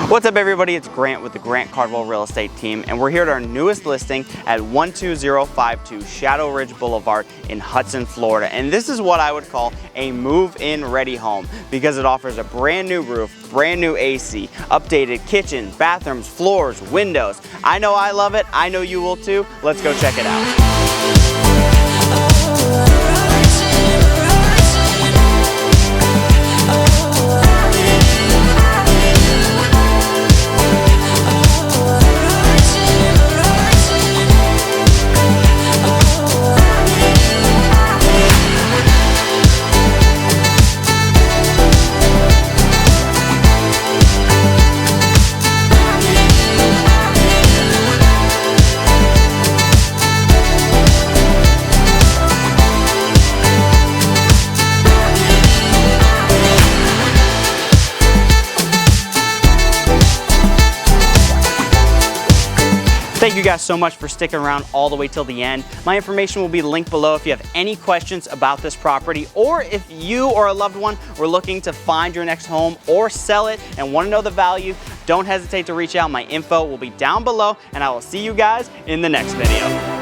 What's up everybody, it's Grant with the Grant Cardwell Real Estate Team, and we're here at our newest listing at 12052 Shadow Ridge Boulevard in Hudson, Florida. And this is what I would call a move-in ready home because it offers a brand new roof, brand new AC, updated kitchen, bathrooms, floors, windows. I know I love it, I know you will too. Let's go check it out. Thank you guys so much for sticking around all the way till the end. My information will be linked below if you have any questions about this property, or if you or a loved one were looking to find your next home or sell it and want to know the value. Don't hesitate to reach out. My info will be down below, and I will see you guys in the next video.